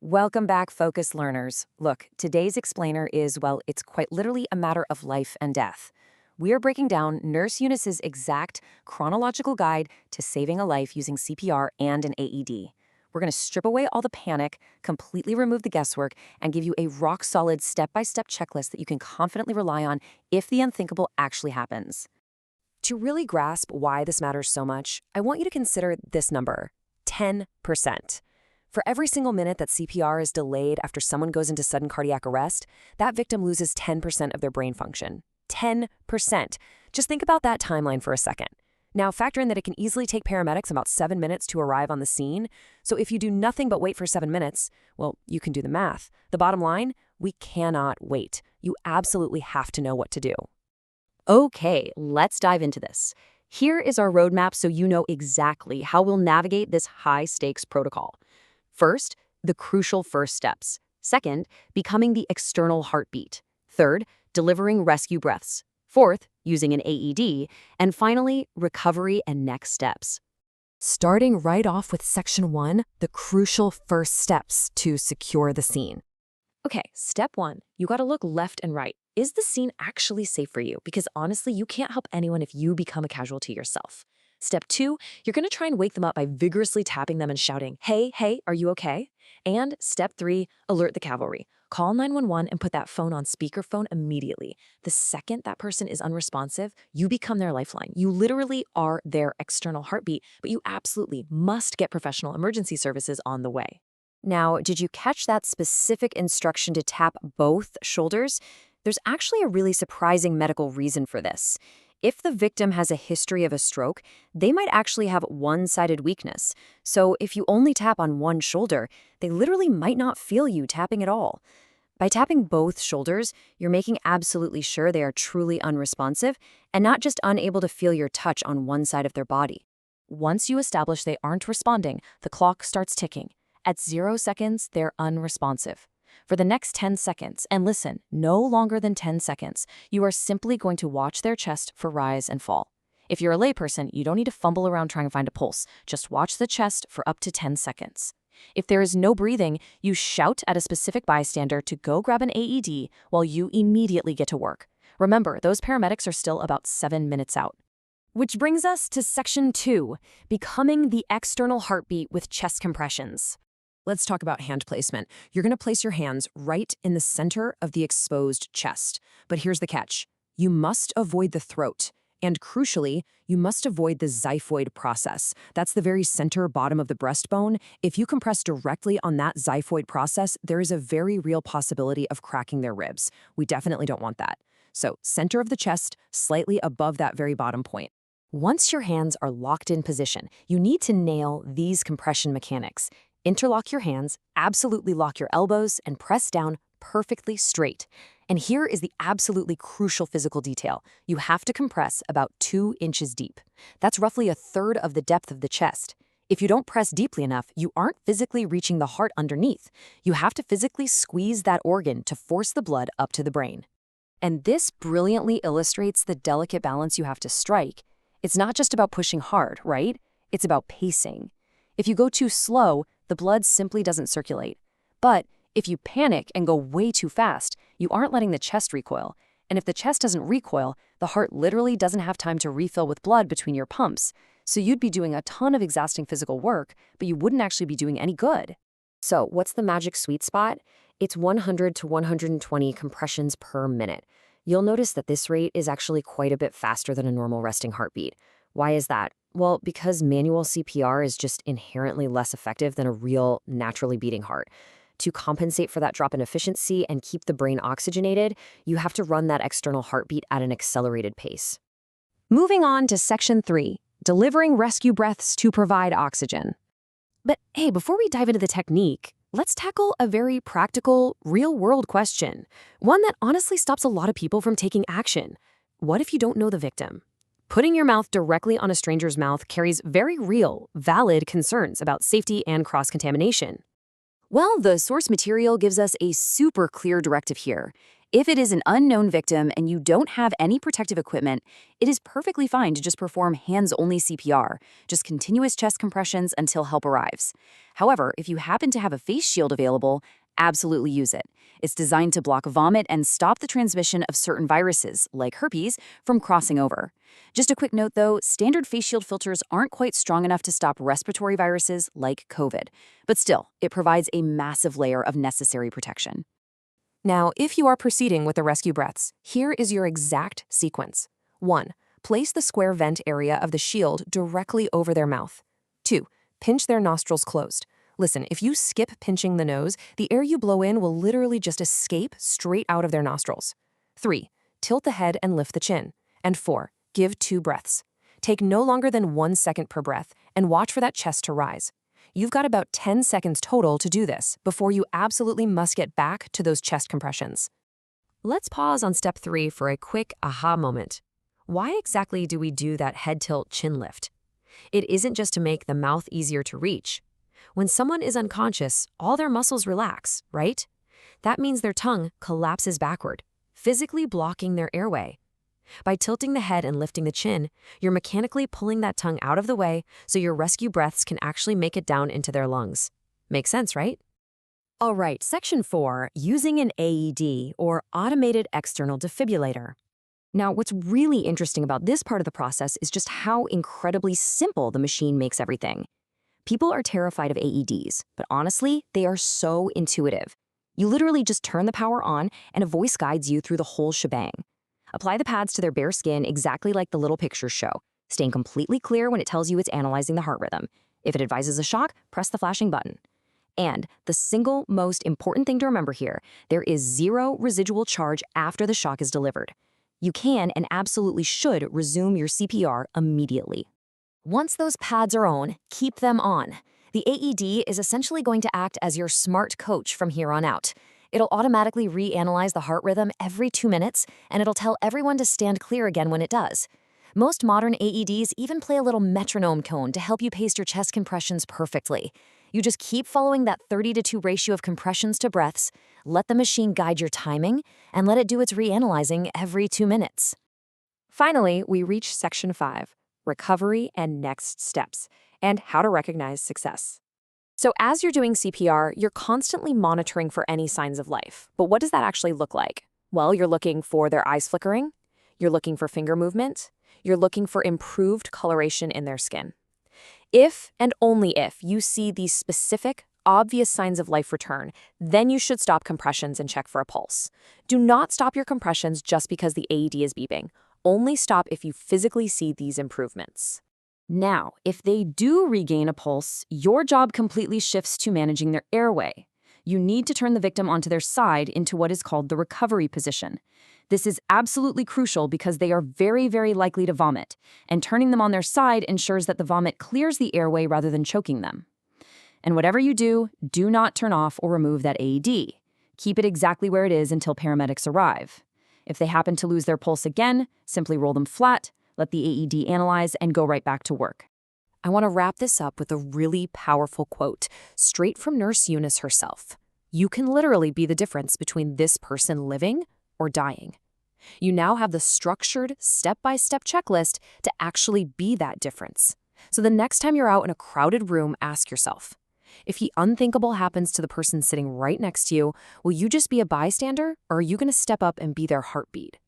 Welcome back, focused learners. Look, today's explainer is, well, it's quite literally a matter of life and death. We are breaking down Nurse Eunice's exact chronological guide to saving a life using CPR and an AED. We're going to strip away all the panic, completely remove the guesswork, and give you a rock-solid step-by-step checklist that you can confidently rely on if the unthinkable actually happens. To really grasp why this matters so much, I want you to consider this number, 10%. For every single minute that CPR is delayed after someone goes into sudden cardiac arrest, that victim loses 10% of their brain function. 10%. Just think about that timeline for a second. Now, factor in that it can easily take paramedics about 7 minutes to arrive on the scene. So if you do nothing but wait for 7 minutes, well, you can do the math. The bottom line, we cannot wait. You absolutely have to know what to do. Okay, let's dive into this. Here is our roadmap so you know exactly how we'll navigate this high-stakes protocol. First, the crucial first steps. Second, becoming the external heartbeat. Third, delivering rescue breaths. Fourth, using an AED. And finally, recovery and next steps. Starting right off with Section 1, the crucial first steps to secure the scene. Okay, step 1, you gotta look left and right. Is the scene actually safe for you? Because honestly, you can't help anyone if you become a casualty yourself. Step 2, you're gonna try and wake them up by vigorously tapping them and shouting, "Hey, hey, are you okay?" And step 3, alert the cavalry. Call 911 and put that phone on speakerphone immediately. The second that person is unresponsive, you become their lifeline. You literally are their external heartbeat, but you absolutely must get professional emergency services on the way. Now, did you catch that specific instruction to tap both shoulders? There's actually a really surprising medical reason for this. If the victim has a history of a stroke, they might actually have one-sided weakness. So if you only tap on one shoulder, they literally might not feel you tapping at all. By tapping both shoulders, you're making absolutely sure they are truly unresponsive and not just unable to feel your touch on one side of their body. Once you establish they aren't responding, the clock starts ticking. At 0 seconds, they're unresponsive. For the next 10 seconds, and listen, no longer than 10 seconds, you are simply going to watch their chest for rise and fall. If you're a layperson, you don't need to fumble around trying to find a pulse. Just watch the chest for up to 10 seconds. If there is no breathing, you shout at a specific bystander to go grab an AED while you immediately get to work. Remember, those paramedics are still about 7 minutes out. Which brings us to Section 2, becoming the external heartbeat with chest compressions. Let's talk about hand placement. You're going to place your hands right in the center of the exposed chest. But here's the catch. You must avoid the throat. And crucially, you must avoid the xiphoid process. That's the very center bottom of the breastbone. If you compress directly on that xiphoid process, there is a very real possibility of cracking their ribs. We definitely don't want that. So, center of the chest, slightly above that very bottom point. Once your hands are locked in position, you need to nail these compression mechanics. Interlock your hands, absolutely lock your elbows, and press down perfectly straight. And here is the absolutely crucial physical detail. You have to compress about 2 inches deep. That's roughly a third of the depth of the chest. If you don't press deeply enough, you aren't physically reaching the heart underneath. You have to physically squeeze that organ to force the blood up to the brain. And this brilliantly illustrates the delicate balance you have to strike. It's not just about pushing hard, right? It's about pacing. If you go too slow, the blood simply doesn't circulate. But if you panic and go way too fast, you aren't letting the chest recoil. And if the chest doesn't recoil, the heart literally doesn't have time to refill with blood between your pumps. So you'd be doing a ton of exhausting physical work, but you wouldn't actually be doing any good. So what's the magic sweet spot? It's 100 to 120 compressions per minute. You'll notice that this rate is actually quite a bit faster than a normal resting heartbeat. Why is that? Well, because manual CPR is just inherently less effective than a real, naturally beating heart. To compensate for that drop in efficiency and keep the brain oxygenated, you have to run that external heartbeat at an accelerated pace. Moving on to Section 3, delivering rescue breaths to provide oxygen. But hey, before we dive into the technique, let's tackle a very practical, real-world question. One that honestly stops a lot of people from taking action. What if you don't know the victim? Putting your mouth directly on a stranger's mouth carries very real, valid concerns about safety and cross-contamination. Well, the source material gives us a super clear directive here. If it is an unknown victim and you don't have any protective equipment, it is perfectly fine to just perform hands-only CPR, just continuous chest compressions until help arrives. However, if you happen to have a face shield available, absolutely use it. It's designed to block vomit and stop the transmission of certain viruses, like herpes, from crossing over. Just a quick note though, standard face shield filters aren't quite strong enough to stop respiratory viruses like COVID, but still, it provides a massive layer of necessary protection. Now, if you are proceeding with the rescue breaths, here is your exact sequence. 1. Place the square vent area of the shield directly over their mouth. 2. Pinch their nostrils closed. Listen, if you skip pinching the nose, the air you blow in will literally just escape straight out of their nostrils. 3. Tilt the head and lift the chin. And 4. Give 2 breaths. Take no longer than 1 second per breath and watch for that chest to rise. You've got about 10 seconds total to do this before you absolutely must get back to those chest compressions. Let's pause on step 3 for a quick aha moment. Why exactly do we do that head tilt chin lift? It isn't just to make the mouth easier to reach. When someone is unconscious, all their muscles relax, right? That means their tongue collapses backward, physically blocking their airway. By tilting the head and lifting the chin, you're mechanically pulling that tongue out of the way so your rescue breaths can actually make it down into their lungs. Makes sense, right? All right, section 4, using an AED or automated external defibrillator. Now, what's really interesting about this part of the process is just how incredibly simple the machine makes everything. People are terrified of AEDs, but honestly, they are so intuitive. You literally just turn the power on and a voice guides you through the whole shebang. Apply the pads to their bare skin exactly like the little pictures show, staying completely clear when it tells you it's analyzing the heart rhythm. If it advises a shock, press the flashing button. And the single most important thing to remember here, there is 0 residual charge after the shock is delivered. You can and absolutely should resume your CPR immediately. Once those pads are on, keep them on. The AED is essentially going to act as your smart coach from here on out. It'll automatically reanalyze the heart rhythm every 2 minutes, and it'll tell everyone to stand clear again when it does. Most modern AEDs even play a little metronome tone to help you pace your chest compressions perfectly. You just keep following that 30-to-2 ratio of compressions to breaths, let the machine guide your timing, and let it do its reanalyzing every 2 minutes. Finally, we reach section 5, recovery and next steps, and how to recognize success. So as you're doing CPR, you're constantly monitoring for any signs of life. But what does that actually look like? Well, you're looking for their eyes flickering, you're looking for finger movement, you're looking for improved coloration in their skin. If and only if you see these specific, obvious signs of life return, then you should stop compressions and check for a pulse. Do not stop your compressions just because the AED is beeping. Only stop if you physically see these improvements. Now, if they do regain a pulse, your job completely shifts to managing their airway. You need to turn the victim onto their side into what is called the recovery position. This is absolutely crucial because they are very, very likely to vomit, and turning them on their side ensures that the vomit clears the airway rather than choking them. And whatever you do, do not turn off or remove that AED. Keep it exactly where it is until paramedics arrive. If they happen to lose their pulse again, simply roll them flat, let the AED analyze, and go right back to work. I want to wrap this up with a really powerful quote, straight from Nurse Eunice herself. You can literally be the difference between this person living or dying. You now have the structured, step-by-step checklist to actually be that difference. So the next time you're out in a crowded room, ask yourself, if the unthinkable happens to the person sitting right next to you, will you just be a bystander, or are you going to step up and be their heartbeat?